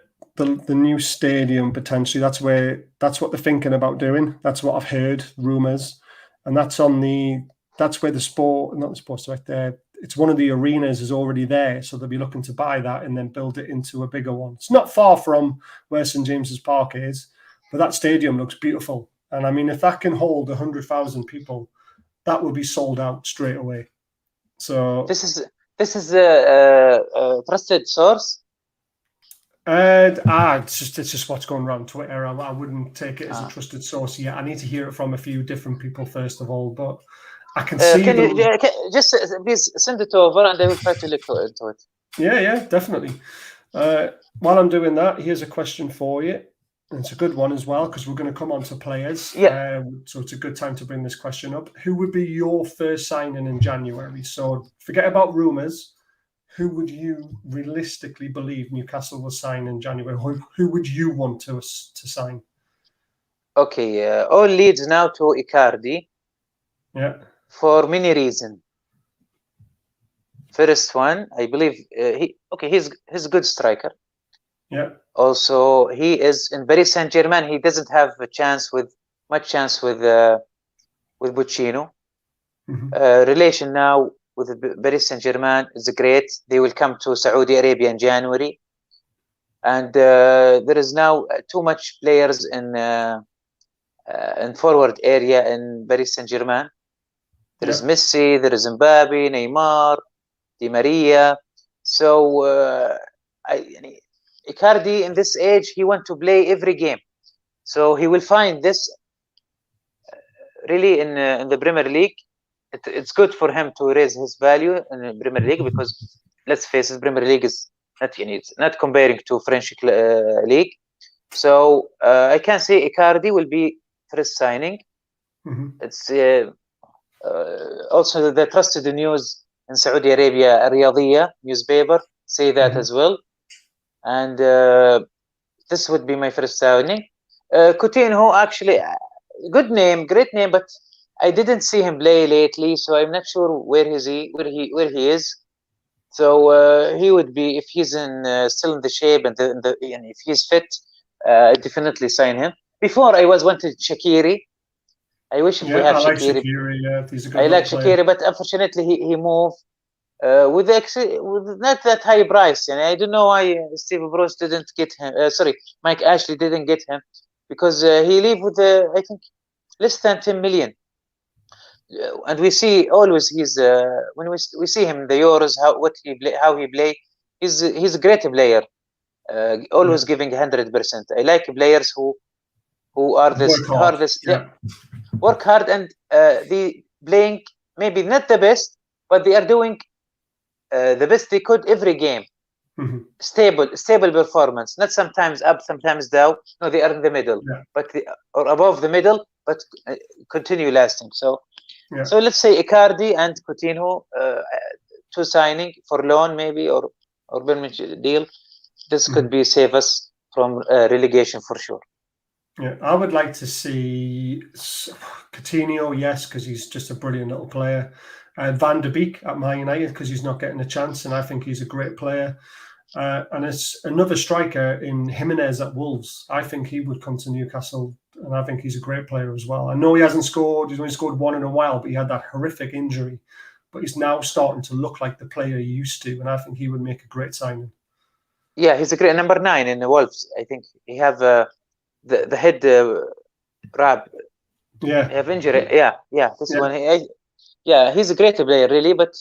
new stadium potentially. That's what they're thinking about doing. That's what I've heard, rumors, and that's where the sports director. It's one of the arenas is already there, so they'll be looking to buy that and then build it into a bigger one. It's not far from where St James's Park is, but that stadium looks beautiful. And I mean, if that can hold 100,000 people, that will be sold out straight away. So this is a trusted source. It's just what's going around Twitter. I wouldn't take it as a trusted source yet. I need to hear it from a few different people first of all, but I can see. Can you just please send it over and I will try to look into it. Yeah, definitely. While I'm doing that, here's a question for you. And it's a good one as well because we're going to come on to players. Yeah. So it's a good time to bring this question up. Who would be your first signing in January? So forget about rumours. Who would you realistically believe Newcastle will sign in January? Who would you want to sign? Okay, all leads now to Icardi. Yeah. For many reasons. First one, I believe he's a good striker. Yeah. Also, he is in Paris Saint-Germain. He doesn't have much chance with Pochettino. Relation now with Paris Saint-Germain is great. They will come to Saudi Arabia in January, and there is now too much players in forward area in Paris Saint-Germain. There is Messi, there is Mbappe, Neymar, Di Maria. So Icardi in this age, he wants to play every game. So he will find this really in the Premier League. It's good for him to raise his value in the Premier League because let's face it, Premier League is not comparing to French league. So I can say Icardi will be first signing. It's also the trusted news in Saudi Arabia, Riyadiyya newspaper say that as well. and this would be my first signing. Coutinho, actually, good name, great name, but I didn't see him play lately, so I'm not sure where he is. So he would be, if he's still in the shape and if he's fit, definitely sign him. Before I was wanted Shaqiri. I wish if we have I like Shaqiri. Shaqiri. Yeah, he's a good I like player. Shaqiri, but unfortunately he moved with not that high price. And I don't know why Steve Bruce didn't get him. Sorry, Mike Ashley didn't get him, because he leave with I think less than 10 million. And we see always he's when we see him in the Euros, how he play. He's a great player. Always giving 100%. I like players who are the hardest. Work hard, and they playing maybe not the best, but they are doing the best they could every game. Stable performance, not sometimes up, sometimes down. No, they are in the middle, but or above the middle, but continue lasting. So let's say Icardi and Coutinho, two signing for loan maybe, or permanent deal. This could be save us from relegation for sure. Yeah, I would like to see Coutinho, yes, because he's just a brilliant little player. Van de Beek at Man United, because he's not getting a chance, and I think he's a great player. And it's another striker in Jimenez at Wolves. I think he would come to Newcastle, and I think he's a great player as well. I know he hasn't scored; he's only scored one in a while, but he had that horrific injury. But he's now starting to look like the player he used to, and I think he would make a great signing. Yeah, he's a great number 9 in the Wolves. I think he have the head wrap. Yeah, have injury. Yeah. This one. He's a great player, really, but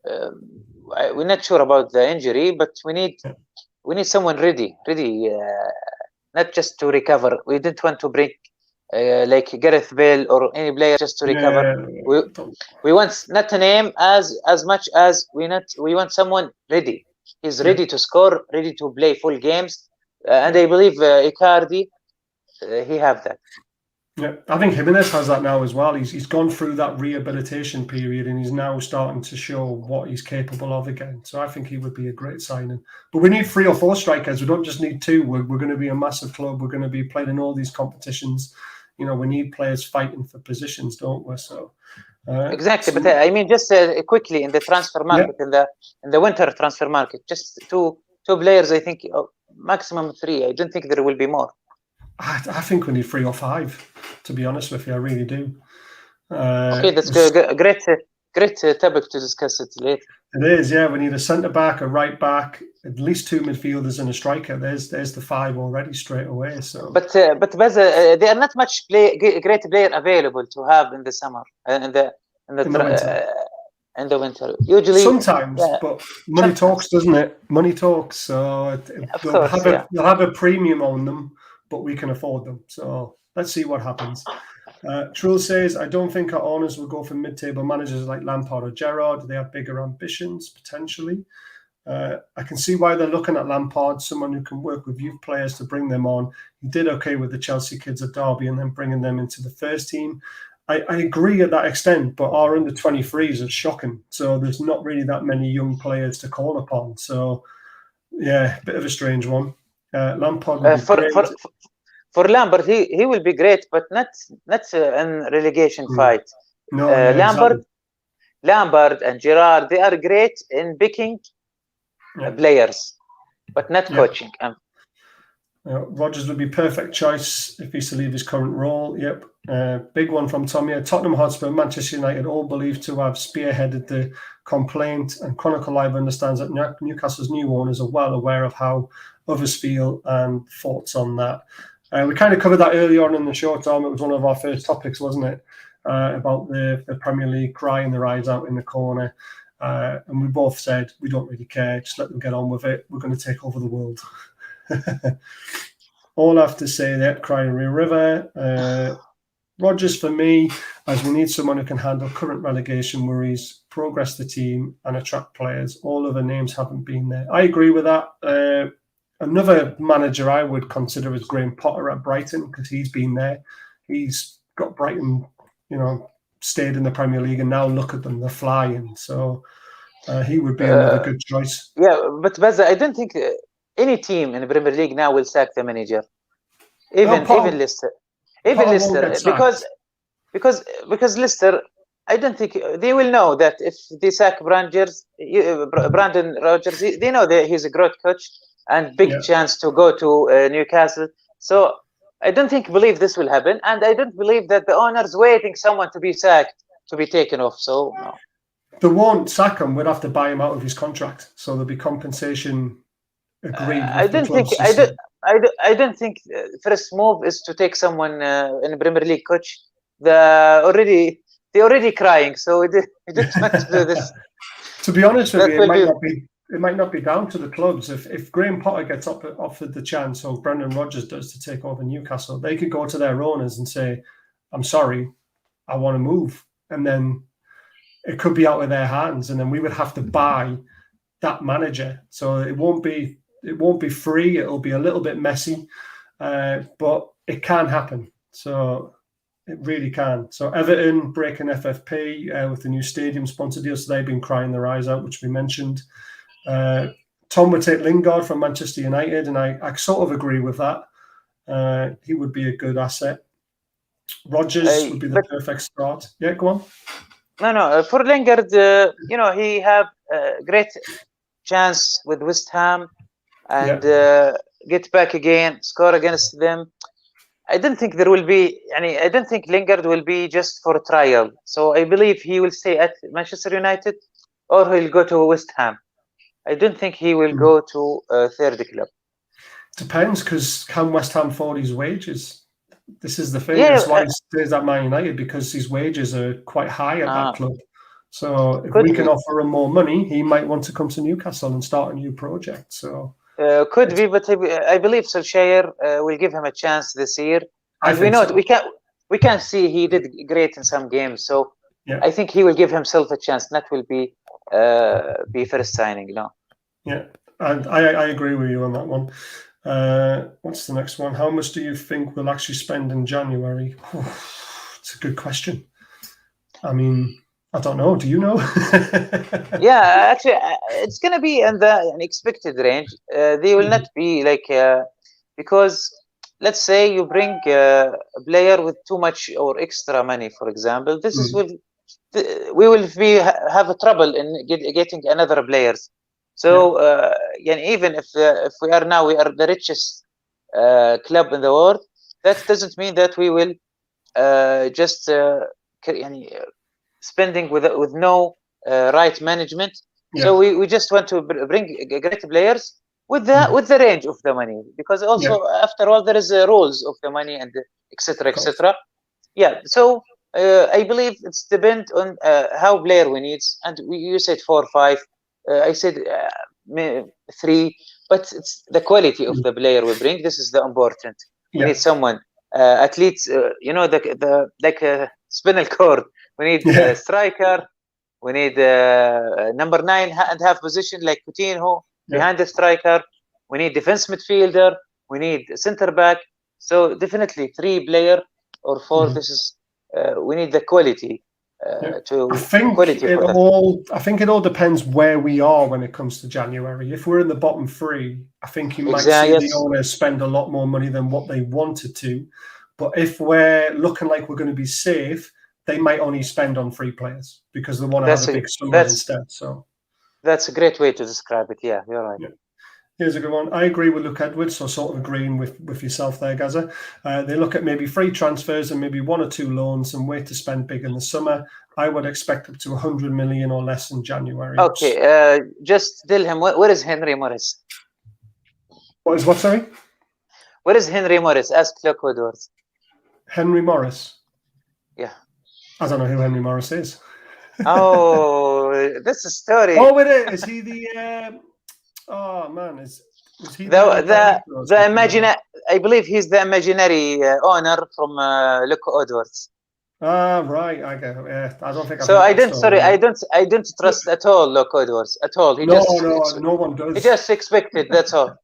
we're not sure about the injury. But we need someone ready, not just to recover. We didn't want to bring like Gareth Bale or any player just to recover. We want not a name as much as we want someone ready. He's ready to score, ready to play full games, and I believe Icardi, he have that. Yeah, I think Jimenez has that now as well. He's gone through that rehabilitation period, and he's now starting to show what he's capable of again. So I think he would be a great signing. But we need 3 or 4 strikers. We don't just need 2. We're going to be a massive club. We're going to be playing in all these competitions. You know, we need players fighting for positions, don't we? So exactly. But I mean, just quickly in the transfer market, in the winter transfer market, just two players. I think maximum 3. I don't think there will be more. I think we need 3 or 5, to be honest with you. I really do. Okay, that's a great topic to discuss it later. It is, yeah. We need a centre-back, a right-back, at least 2 midfielders and a striker. There's the 5 already straight away. So, but there are not much great player available to have in the summer, in the winter. Usually, sometimes, but money talks, doesn't it? Money talks. So they'll have a premium on them, but we can afford them. So let's see what happens. Trull says, I don't think our owners will go for mid-table managers like Lampard or Gerrard. They have bigger ambitions, potentially. I can see why they're looking at Lampard, someone who can work with youth players to bring them on. He did okay with the Chelsea kids at Derby and then bringing them into the first team. I agree at that extent, but our under-23s are shocking. So there's not really that many young players to call upon. So, yeah, bit of a strange one. Lampard would be great. For Lampard, he will be great, but not in relegation fight. No, Lampard and Gerrard, they are great in picking players, but not coaching. Rodgers would be perfect choice if he's to leave his current role. Yep. Big one from Tom here. Tottenham Hotspur, Manchester United, all believed to have spearheaded the complaint, and Chronicle Live understands that Newcastle's new owners are well aware of how others feel and thoughts on that. We kind of covered that earlier on in the show, Tom. It was one of our first topics, wasn't it? About the Premier League crying their eyes out in the corner. And we both said, we don't really care. Just let them get on with it. We're going to take over the world. All I have to say that crying River. Rodgers for me, as we need someone who can handle current relegation worries, progress the team and attract players. All other names haven't been there. I agree with that. Another manager I would consider is Graham Potter at Brighton, because he's been there. He's got Brighton, stayed in the Premier League, and now look at them, they're flying. So he would be another good choice. Yeah, but Baza, I don't think any team in the Premier League now will sack the manager, even Leicester, because Leicester, I don't think they will know that if they sack Brandon Rodgers, they know that he's a great coach and big chance to go to Newcastle. So I don't believe this will happen, and I don't believe that the owner's waiting someone to be sacked to be taken off. So no. They won't sack him. We'd have to buy him out of his contract, so there'll be compensation agreed. I don't think first move is to take someone in the Premier League coach. They're already crying, so we didn't want to do this. To be honest with you, it might not be down to the clubs. If Graham Potter gets offered the chance, or Brendan Rodgers does, to take over Newcastle, they could go to their owners and say, "I'm sorry, I want to move," and then it could be out of their hands, and then we would have to buy that manager. So it won't be free. It'll be a little bit messy, but it can happen. So it really can. So Everton breaking FFP with the new stadium sponsor deal. So they've been crying their eyes out, which we mentioned. Tom would take Lingard from Manchester United, and I sort of agree with that. He would be a good asset. Rodgers would be the perfect start. Yeah, go on. No. For Lingard, he have a great chance with West Ham and get back again, score against them. I don't think there will be any. I don't think Lingard will be just for a trial. So I believe he will stay at Manchester United, or he'll go to West Ham. I don't think he will go to a third club. Depends, because can West Ham afford his wages? This is the thing. That's why he stays at Man United, because his wages are quite high at that club. So if we can offer him more money, he might want to come to Newcastle and start a new project. So could be, but I believe Solskjaer will give him a chance this year. And we can see he did great in some games. So I think he will give himself a chance. That will be first signing. No. Yeah, and I agree with you on that one. What's the next one? How much do you think we'll actually spend in January? It's a good question. I mean, I don't know. Do you know? Yeah, actually, it's going to be in the expected range. They will not be like because let's say you bring a player with too much or extra money, for example. This is we will have a trouble in getting another players. So even if we are the richest club in the world, that doesn't mean that we will just spending with no right management. So we just want to bring great players with the range of the money, because also after all there is rules of the money and etc. etc. Yeah. So I believe it's depend on how player we need, and you said 4 or 5. I said 3, but it's the quality of the player we bring. This is the important. We need someone at least the like a spinal cord. We need a striker. We need number 9 and half position like Coutinho behind the striker. We need defense midfielder. We need center back. So definitely 3 player or 4. This is we need the quality. I think it all depends where we are when it comes to January. If we're in the bottom 3, I think you might see the owners spend a lot more money than what they wanted to. But if we're looking like we're going to be safe, they might only spend on 3 players because they want to have a big summer instead. So that's a great way to describe it. Yeah, you're right. Yeah. Here's a good one. I agree with Luke Edwards, so sort of agreeing with yourself there, Gaza. They look at maybe free transfers and maybe 1 or 2 loans and wait to spend big in the summer. I would expect up to 100 million or less in January. Okay, just tell him, where is Henry Morris? What, sorry? Where is Henry Morris? Ask Luke Edwards. Henry Morris? Yeah. I don't know who Henry Morris is. Oh, that's a story. Oh, it is. Is he the... Oh man, is he the imaginary? I believe he's the imaginary owner from Luke Edwards. Ah, right. I get it. Yeah, I don't think. So I don't trust at all Luke Edwards at all. No one does. He just expected. That's all.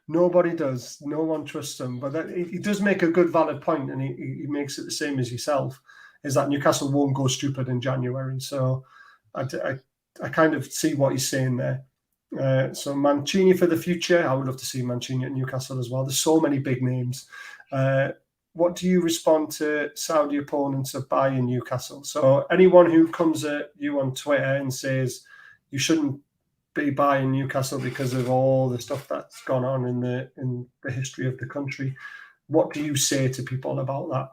Nobody does. No one trusts him. But he does make a good, valid point, and he makes it the same as yourself. Is that Newcastle won't go stupid in January? So I kind of see what he's saying there. So Mancini for the future. I would love to see Mancini at Newcastle as well. There's so many big names. What do you respond to Saudi opponents of buying Newcastle? So anyone who comes at you on Twitter and says you shouldn't be buying Newcastle because of all the stuff that's gone on in the history of the country, what do you say to people about that?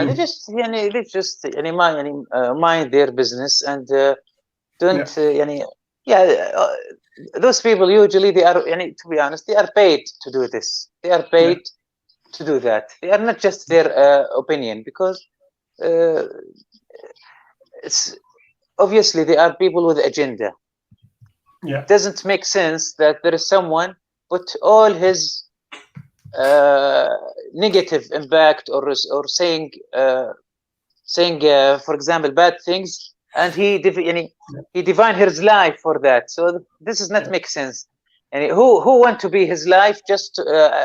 They just mind their business and don't those people usually they are to be honest, they are paid to do this. They are paid to do that. They are not just their opinion, because it's obviously they are people with agenda. Yeah, it doesn't make sense that there is someone put all his negative impact or saying for example bad things, and he define his life for that. So this does not make sense. And who want to be his life just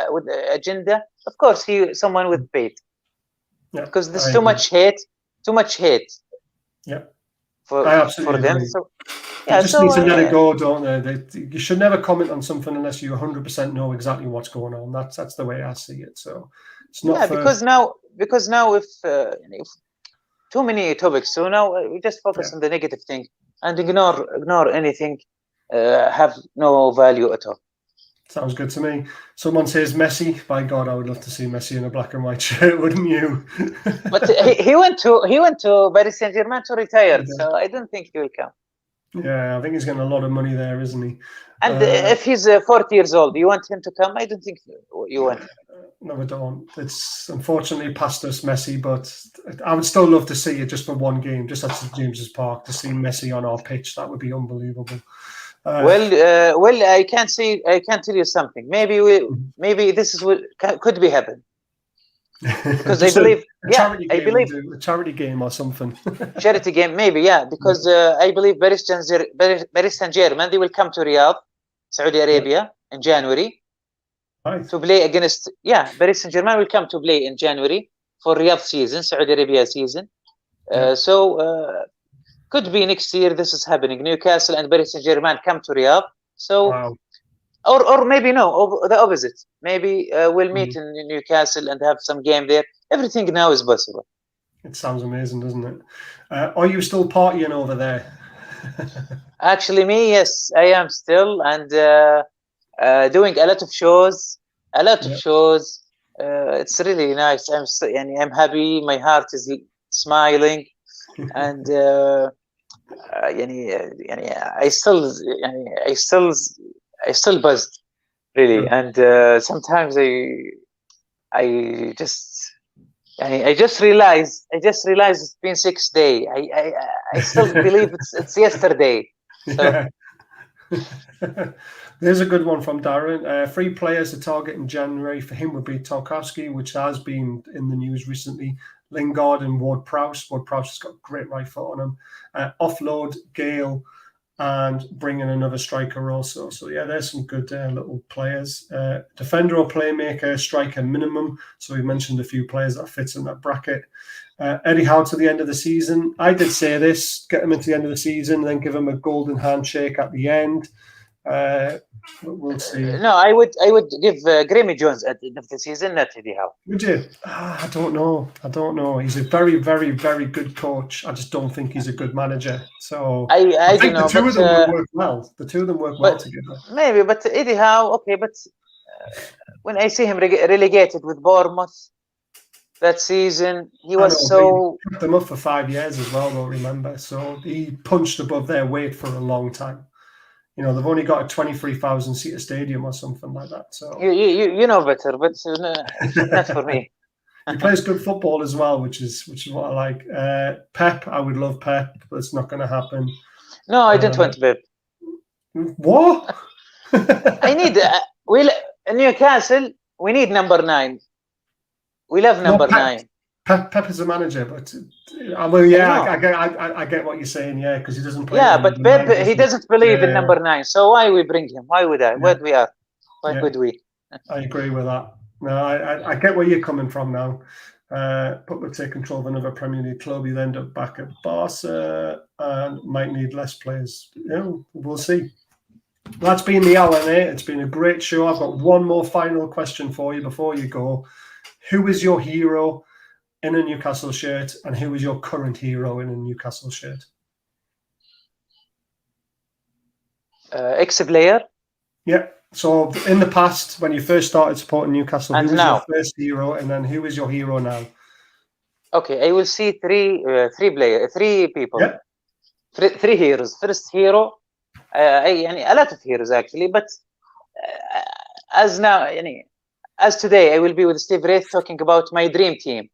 with agenda? Of course, someone with paid. Because there's too much hate. Yeah, for them. Agree. So yeah, just need to let it go, don't they? You should never comment on something unless you 100% know exactly what's going on. That's the way I see it. So it's not because now if too many topics, so now we just focus on the negative thing and ignore anything have no value at all. Sounds good to me. Someone says Messi. By God, I would love to see Messi in a black and white shirt, wouldn't you? But he went to Paris Saint-Germain to retire, so I don't think he will come. Yeah, I think he's getting a lot of money there, isn't he? And if he's 40 years old, you want him to come? I don't think you want. No, I don't. It's unfortunately past us, Messi, but I would still love to see it just for one game, just at St James's Park, to see Messi on our pitch. That would be unbelievable. Well, I can't tell you something. Maybe this is what could be happen. Because I believe, a charity game or something. Charity game, maybe, yeah. Because I believe Paris Saint-Germain, they will come to Riyadh, Saudi Arabia, in January. Nice. To play against, Paris Saint-Germain will come to play in January for Riyadh season, Saudi Arabia season. So could be next year this is happening. Newcastle and Paris Saint-Germain come to Riyadh. So, wow. or maybe no, the opposite. Maybe we'll meet in Newcastle and have some game there. Everything now is possible. It sounds amazing, doesn't it? Are you still partying over there? Actually, me, yes, I am still, and doing a lot of shows. It's really nice. I'm happy. My heart is smiling, and I still buzzed, really. And sometimes I just realized it's been 6 days. I still believe it's yesterday. So. There's a good one from Darren. 3 players to target in January for him would be Tarkowski, which has been in the news recently, Lingard and Ward-Prowse. Ward-Prowse has got a great right foot on him. Offload Gale and bring in another striker also. So yeah, there's some good little players. Defender or playmaker, striker minimum. So we mentioned a few players that fits in that bracket. Eddie Howe to the end of the season. I did say this, get him into the end of the season, then give him a golden handshake at the end. We'll see. No, I would give Graeme Jones at the end of the season, not Eddie Howe. Would you? I don't know. He's a very, very, very good coach. I just don't think he's a good manager. So I think the two of them would work well. The two of them work well together. Maybe, but Eddie Howe, okay. But when I see him relegated with Bournemouth that season, he was he kept them up for 5 years as well, though, remember. So he punched above their weight for a long time. You know, they've only got a 23,000-seater stadium or something like that. So you know better, but not for me. He plays good football as well, which is what I like. Pep, I would love Pep, but it's not going to happen. No, I don't want Pep. What? I need in Newcastle. We need number 9. We love number 9. Pep is a manager, but I get what you're saying, because he doesn't play. Yeah, but Pep, he doesn't believe in number 9. So why we bring him? Why would I? Yeah. Where we are? Why would we? I agree with that. No, I get where you're coming from now. Put would take control of another Premier League club. He'll end up back at Barca and might need less players. We'll see. That's been the hour, mate. It's been a great show. I've got one more final question for you before you go. Who is your hero in a Newcastle shirt, and who is your current hero in a Newcastle shirt? Ex-player. Yeah. So in the past, when you first started supporting Newcastle, And who was now? your first hero, and then who is your hero now? Okay, I will see three people. Yeah. Three heroes. First hero, a lot of heroes actually, but as today, I will be with Steve Wraith talking about my dream team.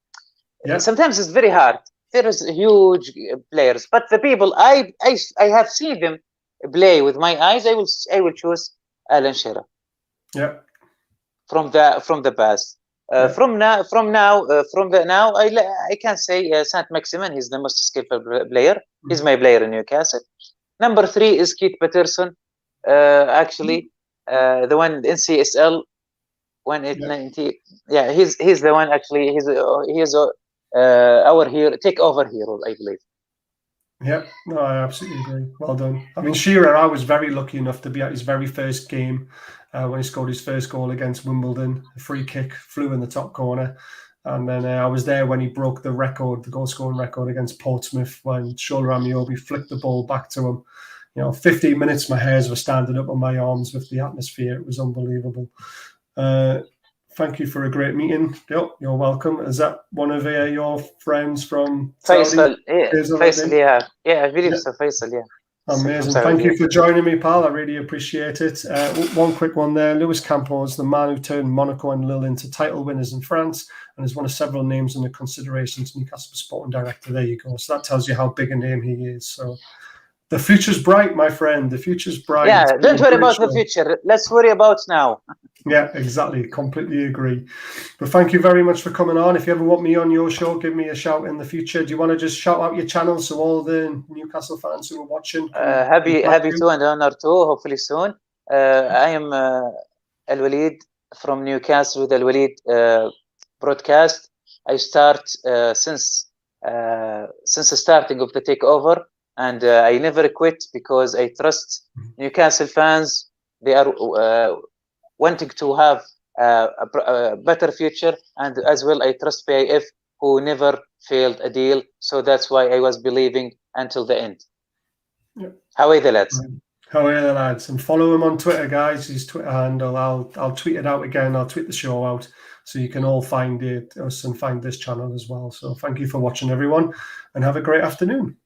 Yeah. Sometimes it's very hard. There is huge players, but the people I have seen them play with my eyes, I will choose Alan Shearer. Yeah. From the past. From now, I can say Saint-Maximin. He's the most skillful player. He's my player in Newcastle. Number 3 is Keith Patterson. Actually, the one in CSL when it 90. Yeah, he's the one. Actually, he's our hero, takeover hero, I believe. Yeah, no, I absolutely agree. Well done. I mean, Shearer, I was very lucky enough to be at his very first game when he scored his first goal against Wimbledon. A free kick flew in the top corner. And then I was there when he broke the record, the goal-scoring record against Portsmouth, when Shola Amiobi flicked the ball back to him. 15 minutes, my hairs were standing up on my arms with the atmosphere. It was unbelievable. Thank you for a great meeting. Yep, you're welcome. Is that one of your friends from Faisal? Saudi? Faisal, yeah, I believe so. Faisal, yeah. Amazing. Thank you for joining me, pal. I really appreciate it. One quick one there. Luis Campos, the man who turned Monaco and Lille into title winners in France, and is one of several names in the consideration to Newcastle Sporting Director. There you go. So that tells you how big a name he is. So the future's bright, my friend. The future's bright. Yeah, don't worry about the future. Let's worry about now. Yeah, exactly. Completely agree. But thank you very much for coming on. If you ever want me on your show, give me a shout in the future. Do you want to just shout out your channel so all the Newcastle fans who are watching? Happy to and honor to. Hopefully soon. I am Alwaleed from Newcastle with Alwaleed broadcast. I start since the starting of the takeover, and I never quit because I trust Newcastle fans. They are wanting to have a better future, and as well I trust PIF, who never failed a deal. So that's why I was believing until the end. Yep. How are the lads? How are the lads? And follow him on Twitter, guys. His Twitter handle. I'll tweet it out again. I'll tweet the show out so you can all find us and find this channel as well. So thank you for watching, everyone, and have a great afternoon.